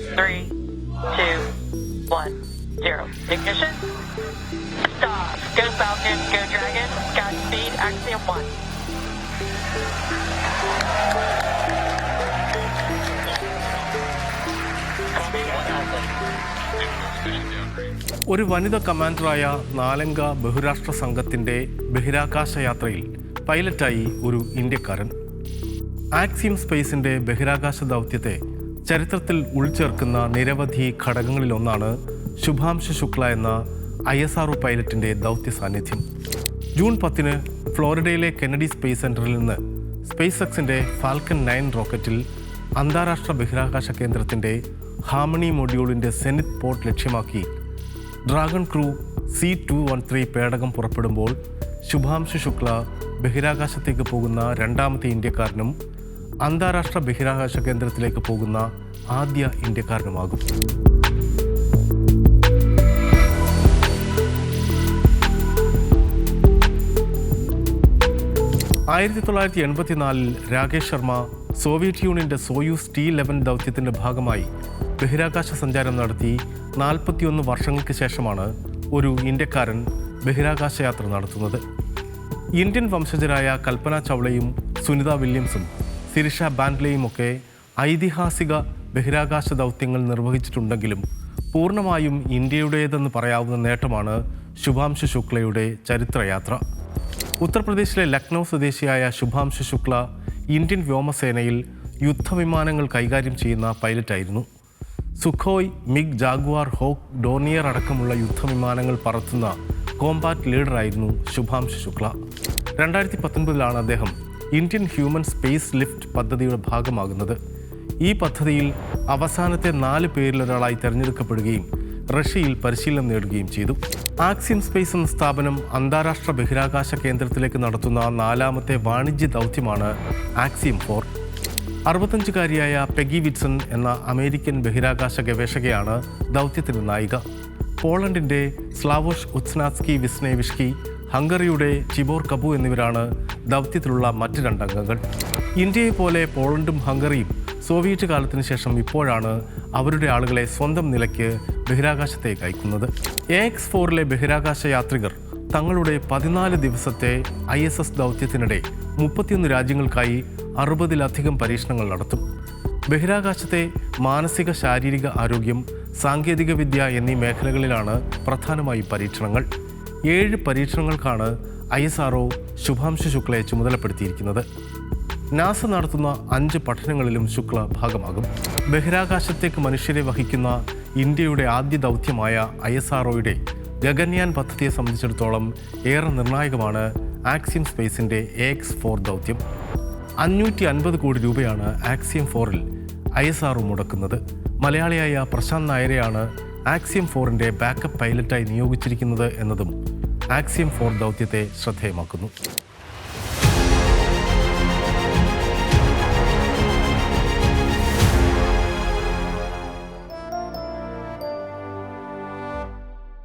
3, 2, 1, 0. Ignition. Stop. Go Falcon, go Dragon. Godspeed, Axiom 1. ഒരു വനിതാ കമാൻഡറായ നാലംഗ ബഹുരാഷ്ട്ര സംഘത്തിൻ്റെ ബഹിരാകാശ യാത്രയിൽ പൈലറ്റായി ഒരു ഇന്ത്യക്കാരൻ. ആക്സിയം സ്പേസിൻ്റെ ബഹിരാകാശ ദൗത്യത്തെ ചരിത്രത്തിൽ ഉൾച്ചേർക്കുന്ന നിരവധി ഘടകങ്ങളിലൊന്നാണ് ശുഭാംശു ശുക്ല എന്ന ISRO പൈലറ്റിൻ്റെ ദൗത്യ സാന്നിധ്യം. ജൂൺ 10 ഫ്ലോറിഡയിലെ കെന്നഡി സ്പേസ് സെൻറ്ററിൽ നിന്ന് സ്പേസ് എക്സിൻ്റെ ഫാൽക്കൺ 9 റോക്കറ്റിൽ അന്താരാഷ്ട്ര ബഹിരാകാശ കേന്ദ്രത്തിൻ്റെ ഹാർമണി മൊഡ്യൂളിൻ്റെ സെനിത് പോർട്ട് ലക്ഷ്യമാക്കി ഡ്രാഗൺ ക്രൂ C213 പേടകം പുറപ്പെടുമ്പോൾ ശുഭാംശു ശുക്ല ബഹിരാകാശത്തേക്ക് പോകുന്ന രണ്ടാമത്തെ ഇന്ത്യക്കാരനും അന്താരാഷ്ട്ര ബഹിരാകാശ കേന്ദ്രത്തിലേക്ക് പോകുന്ന ആദ്യ ഇന്ത്യക്കാരനുമാകും. 1984 രാകേഷ് ശർമ്മ സോവിയറ്റ് യൂണിയൻ്റെ സോയൂസ് T-11 ദൗത്യത്തിൻ്റെ ഭാഗമായി ബഹിരാകാശ സഞ്ചാരം നടത്തി 41 വർഷങ്ങൾക്ക് ശേഷമാണ് ഒരു ഇന്ത്യക്കാരൻ ബഹിരാകാശ യാത്ര നടത്തുന്നത്. ഇന്ത്യൻ വംശജരായ കൽപ്പന ചൗളയും സുനിത വില്യംസും സിരിഷ ബാൻഡ്ലെയുമൊക്കെ ഐതിഹാസിക ബഹിരാകാശ ദൗത്യങ്ങൾ നിർവഹിച്ചിട്ടുണ്ടെങ്കിലും പൂർണ്ണമായും ഇന്ത്യയുടേതെന്ന് പറയാവുന്ന നേട്ടമാണ് ശുഭാംശു ശുക്ലയുടെ ചരിത്രയാത്ര. ഉത്തർപ്രദേശിലെ ലക്നൗ സ്വദേശിയായ ശുഭാംശു ശുക്ല ഇന്ത്യൻ വ്യോമസേനയിൽ യുദ്ധവിമാനങ്ങൾ കൈകാര്യം ചെയ്യുന്ന പൈലറ്റായിരുന്നു. Sukhoi, MiG, Jaguar, Hawk, Dornier അടക്കമുള്ള യുദ്ധവിമാനങ്ങൾ പറത്തുന്ന കോമ്പാറ്റ് ലീഡറായിരുന്നു ശുഭാംശു ശുക്ല. 2019 അദ്ദേഹം ഇന്ത്യൻ ഹ്യൂമൻ സ്പേസ് ലിഫ്റ്റ് പദ്ധതിയുടെ ഭാഗമാകുന്നത്. ഈ പദ്ധതിയിൽ അവസാനത്തെ 4 പേരിലൊരാളായി തിരഞ്ഞെടുക്കപ്പെടുകയും റഷ്യയിൽ പരിശീലനം നേടുകയും ചെയ്തു. ആക്സിയം സ്പേസ് എന്ന സ്ഥാപനം അന്താരാഷ്ട്ര ബഹിരാകാശ കേന്ദ്രത്തിലേക്ക് നടത്തുന്ന 4ാമത്തെ വാണിജ്യ ദൗത്യമാണ് ആക്സിയം 4. 65-കാരിയായ പെഗി വിറ്റ്സൺ എന്ന അമേരിക്കൻ ബഹിരാകാശ ഗവേഷകയാണ് ദൗത്യത്തിൻ്റെ നായിക. പോളണ്ടിൻ്റെ സ്ലാവോഷ് ഉത്സ്നാസ്കി വിസ്നേവിഷ്കി, ഹംഗറിയുടെ ചിബോർ കബു എന്നിവരാണ് ദൗത്യത്തിലുള്ള മറ്റ് 2 അംഗങ്ങൾ. ഇന്ത്യയെപ്പോലെ പോളണ്ടും ഹംഗറിയും സോവിയറ്റ് കാലത്തിന് ശേഷം ഇപ്പോഴാണ് അവരുടെ ആളുകളെ സ്വന്തം നിലയ്ക്ക് ബഹിരാകാശത്തേക്ക് അയക്കുന്നത്. AX4 ബഹിരാകാശ യാത്രികർ തങ്ങളുടെ 14 ദിവസത്തെ ISS ദൗത്യത്തിനിടെ 31 രാജ്യങ്ങൾക്കായി 60-ലധികം പരീക്ഷണങ്ങൾ നടത്തും. ബഹിരാകാശത്തെ മാനസിക, ശാരീരിക ആരോഗ്യം, സാങ്കേതികവിദ്യ എന്നീ മേഖലകളിലാണ് പ്രധാനമായും പരീക്ഷണങ്ങൾ. 7 പരീക്ഷണങ്ങൾക്കാണ് ISRO ശുഭാംശു ശുക്ലയെ ചുമതലപ്പെടുത്തിയിരിക്കുന്നത്. നാസ നടത്തുന്ന 5 പഠനങ്ങളിലും ശുക്ല ഭാഗമാകും. ബഹിരാകാശത്തേക്ക് മനുഷ്യരെ വഹിക്കുന്ന ഇന്ത്യയുടെ ആദ്യ ദൗത്യമായ ISROയുടെ ഗഗൻയാൻ പദ്ധതിയെ സംബന്ധിച്ചിടത്തോളം ഏറെ നിർണായകമാണ് ആക്സിയം സ്പേസിൻ്റെ AX4 ദൗത്യം. 550 കോടി രൂപയാണ് ആക്സിയം 4ൽ ISRO മുടക്കുന്നത്. മലയാളിയായ പ്രശാന്ത് നായരെയാണ് ആക്സിയം 4ൻ്റെ ബാക്കപ്പ് പൈലറ്റായി നിയോഗിച്ചിരിക്കുന്നത് എന്നതും ആക്സിയം 4 ദൗത്യത്തെ ശ്രദ്ധേയമാക്കുന്നു.